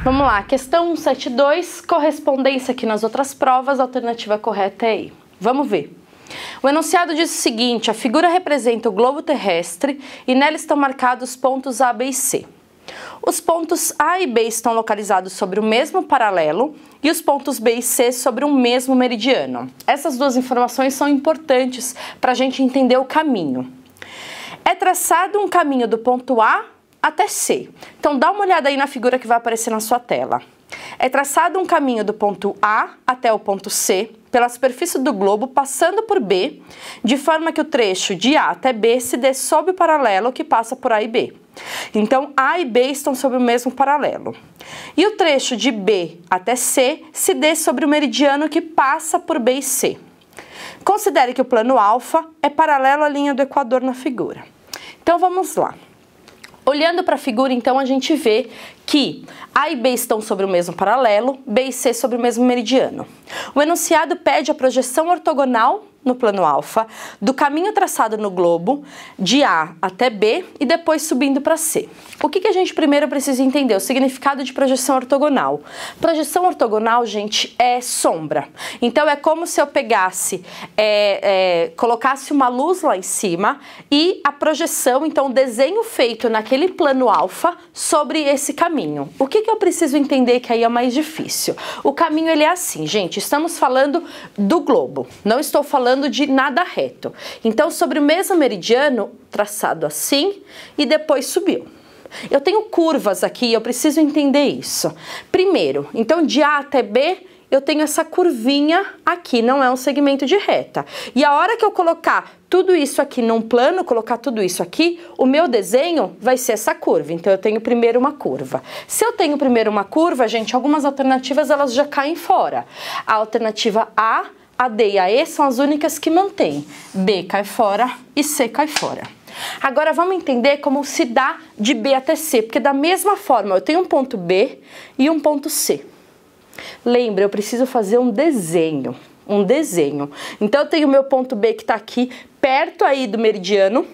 Vamos lá, questão 172, correspondência aqui nas outras provas, a alternativa correta é E. Vamos ver. O enunciado diz o seguinte: a figura representa o globo terrestre e nela estão marcados pontos A, B e C. Os pontos A e B estão localizados sobre o mesmo paralelo e os pontos B e C sobre o mesmo meridiano. Essas duas informações são importantes para a gente entender o caminho. É traçado um caminho do ponto A até C. Então dá uma olhada aí na figura que vai aparecer na sua tela. É traçado um caminho do ponto A até o ponto C, pela superfície do globo, passando por B, de forma que o trecho de A até B se dê sob o paralelo que passa por A e B. Então, A e B estão sobre o mesmo paralelo. E o trecho de B até C se dê sobre o meridiano que passa por B e C. Considere que o plano alfa é paralelo à linha do equador na figura. Então, vamos lá. Olhando para a figura, então, a gente vê que A e B estão sobre o mesmo paralelo, B e C sobre o mesmo meridiano. O enunciado pede a projeção ortogonal no plano alfa do caminho traçado no globo de A até B e depois subindo para C. O que a gente primeiro precisa entender? O significado de projeção ortogonal. Projeção ortogonal, gente, é sombra. Então é como se eu pegasse, colocasse uma luz lá em cima e a projeção, então o desenho feito naquele plano alfa sobre esse caminho. O que eu preciso entender que aí é mais difícil? O caminho ele é assim, gente, estamos falando do globo, não estou falando de nada reto. Então, sobre o mesmo meridiano, traçado assim e depois subiu. Eu tenho curvas aqui, eu preciso entender isso. Primeiro, então de A até B, eu tenho essa curvinha aqui, não é um segmento de reta. E a hora que eu colocar tudo isso aqui num plano, colocar tudo isso aqui, o meu desenho vai ser essa curva. Então, eu tenho primeiro uma curva. Se eu tenho primeiro uma curva, gente, algumas alternativas elas já caem fora. A alternativa A, D e a E são as únicas que mantêm. B cai fora e C cai fora. Agora vamos entender como se dá de B até C, porque da mesma forma eu tenho um ponto B e um ponto C. Lembra, eu preciso fazer um desenho. Então eu tenho o meu ponto B que está aqui, perto aí do meridiano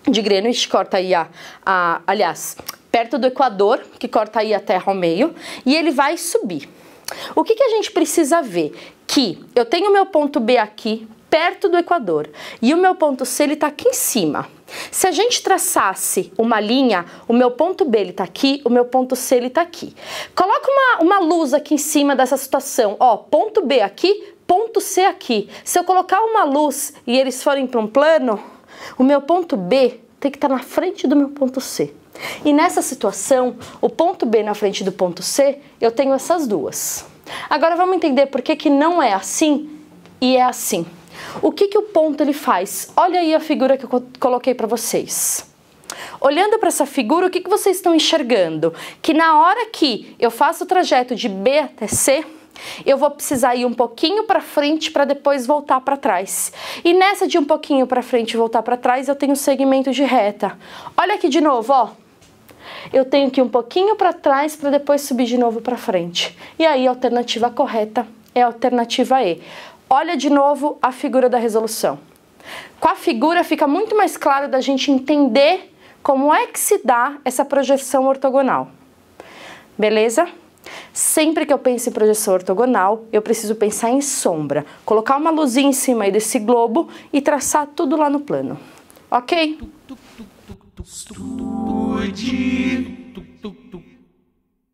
de Greenwich, corta aí aliás, perto do Equador, que corta aí a Terra ao meio, e ele vai subir. O que a gente precisa ver? Que eu tenho o meu ponto B aqui, perto do Equador, e o meu ponto C ele está aqui em cima. Se a gente traçasse uma linha, o meu ponto B ele está aqui, o meu ponto C ele está aqui. Coloca uma luz aqui em cima dessa situação, ó, ponto B aqui, ponto C aqui. Se eu colocar uma luz e eles forem para um plano, o meu ponto B tem que estar na frente do meu ponto C. E nessa situação, o ponto B na frente do ponto C, eu tenho essas duas. Agora vamos entender por que não é assim e é assim. O que o ponto ele faz? Olha aí a figura que eu coloquei para vocês. Olhando para essa figura, o que vocês estão enxergando? Que na hora que eu faço o trajeto de B até C, eu vou precisar ir um pouquinho para frente para depois voltar para trás. E nessa de um pouquinho para frente e voltar para trás, eu tenho um segmento de reta. Olha aqui de novo, ó. Eu tenho que ir um pouquinho para trás para depois subir de novo para frente. E aí a alternativa correta é a alternativa E. Olha de novo a figura da resolução. Com a figura fica muito mais claro da gente entender como é que se dá essa projeção ortogonal. Beleza? Sempre que eu penso em projeção ortogonal, eu preciso pensar em sombra. Colocar uma luzinha em cima aí desse globo e traçar tudo lá no plano. Ok?